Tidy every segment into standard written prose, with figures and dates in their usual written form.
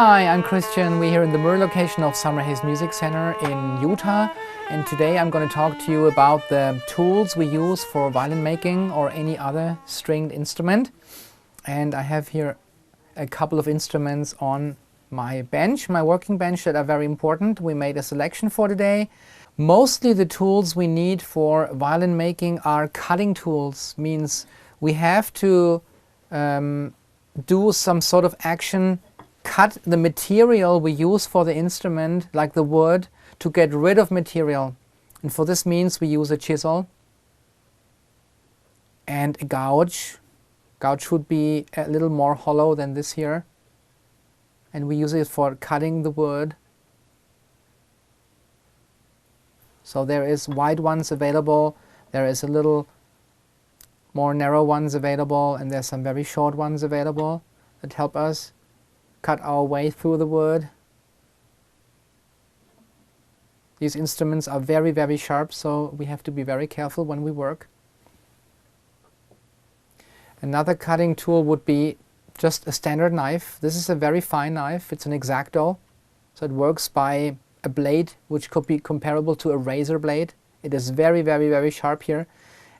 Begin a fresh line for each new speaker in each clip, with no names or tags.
Hi, I'm Christian. We're here in the Murray location of Summerhays Music Center in Utah, and today I'm going to talk to you about the tools we use for violin making or any other stringed instrument. And I have here a couple of instruments on my bench, my working bench, that are very important. We made a selection for today. Mostly the tools we need for violin making are cutting tools, means we have to do some sort of action, cut the material we use for the instrument, like the wood, to get rid of material. And for this means we use a chisel and a gouge. Gouge would be a little more hollow than this here. And we use it for cutting the wood. So there is wide ones available, there is a little more narrow ones available, and there's some very short ones available that help us cut our way through the wood. These instruments are very, very sharp, so we have to be very careful when we work. Another cutting tool would be just a standard knife. This is a very fine knife. It's an X-Acto, so it works by a blade which could be comparable to a razor blade. It is very, very, very sharp here,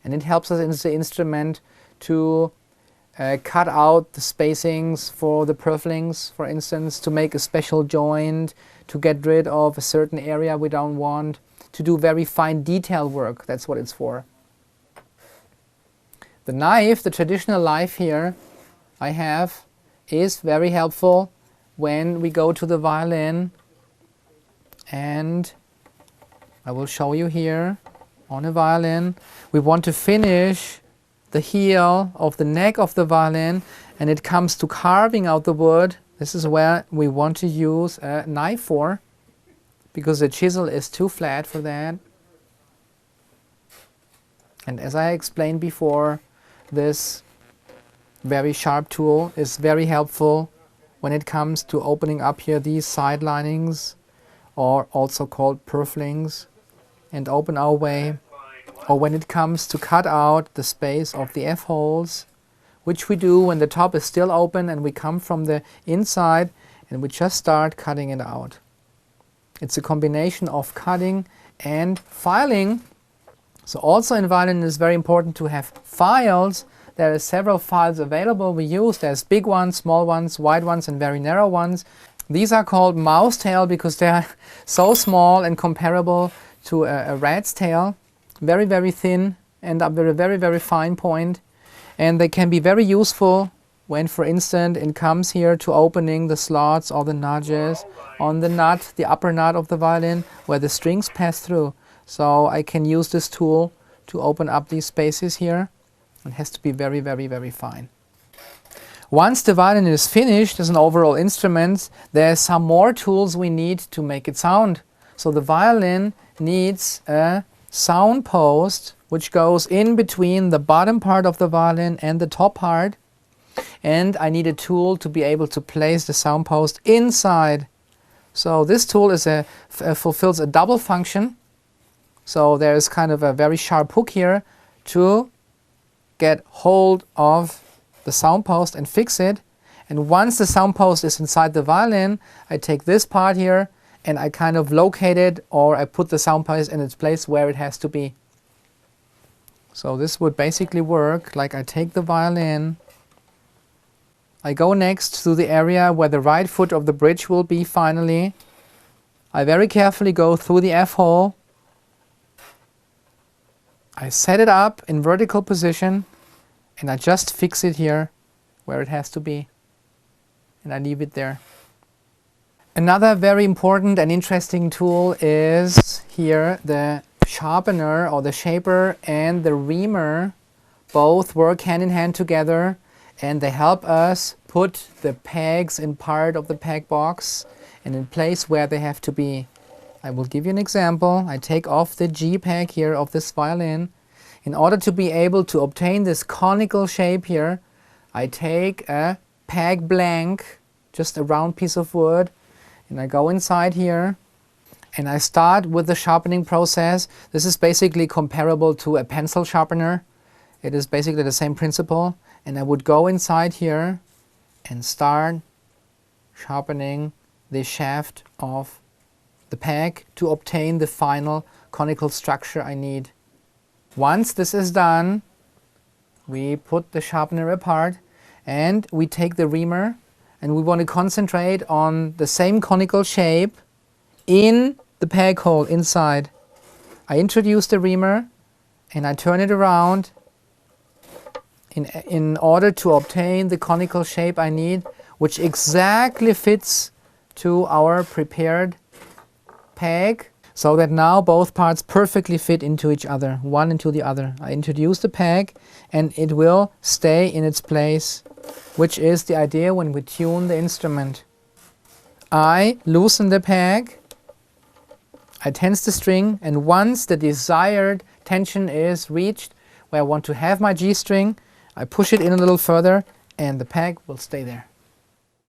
and it helps us in the instrument to cut out the spacings for the purflings, for instance, to make a special joint, to get rid of a certain area we don't want, to do very fine detail work. That's what it's for. The knife, the traditional knife here I have, is very helpful when we go to the violin, and I will show you here on a violin. We want to finish the heel of the neck of the violin, and it comes to carving out the wood. This is where we want to use a knife for, because the chisel is too flat for that. And as I explained before, this very sharp tool is very helpful when it comes to opening up here these side linings, or also called purflings, and open our way. Or when it comes to cut out the space of the F-holes, which we do when the top is still open and we come from the inside and we just start cutting it out. It's a combination of cutting and filing. So also in violin it is very important to have files. There are several files available we use. There's big ones, small ones, wide ones, and very narrow ones. These are called mouse tail because they are so small and comparable to a rat's tail. Very, very thin and up at a very, very fine point. And they can be very useful when, for instance, it comes here to opening the slots or the notches on the nut, the upper nut of the violin, where the strings pass through. So I can use this tool to open up these spaces here. It has to be very, very, very fine. Once the violin is finished as an overall instrument, there are some more tools we need to make it sound. So the violin needs a sound post which goes in between the bottom part of the violin and the top part, and I need a tool to be able to place the sound post inside. So this tool is fulfills a double function. So there is kind of a very sharp hook here to get hold of the sound post and fix it, and once the sound post is inside the violin, I take this part here and I kind of locate it, or I put the sound post in its place where it has to be. So this would basically work like I take the violin, I go next to the area where the right foot of the bridge will be finally. I very carefully go through the F-hole. I set it up in vertical position and I just fix it here where it has to be. And I leave it there. Another very important and interesting tool is here the sharpener or the shaper and the reamer. Both work hand in hand together, and they help us put the pegs in part of the peg box and in place where they have to be. I will give you an example. I take off the G peg here of this violin. In order to be able to obtain this conical shape here, I take a peg blank, just a round piece of wood, and I go inside here and I start with the sharpening process. This is basically comparable to a pencil sharpener. It is basically the same principle, and I would go inside here and start sharpening the shaft of the peg to obtain the final conical structure I need. Once this is done, we put the sharpener apart and we take the reamer, and we want to concentrate on the same conical shape in the peg hole inside. I introduce the reamer and I turn it around in order to obtain the conical shape I need, which exactly fits to our prepared peg, so that now both parts perfectly fit into each other, one into the other. I introduce the peg and it will stay in its place, which is the idea when we tune the instrument. I loosen the peg, I tense the string, and once the desired tension is reached, where I want to have my G string, I push it in a little further and the peg will stay there.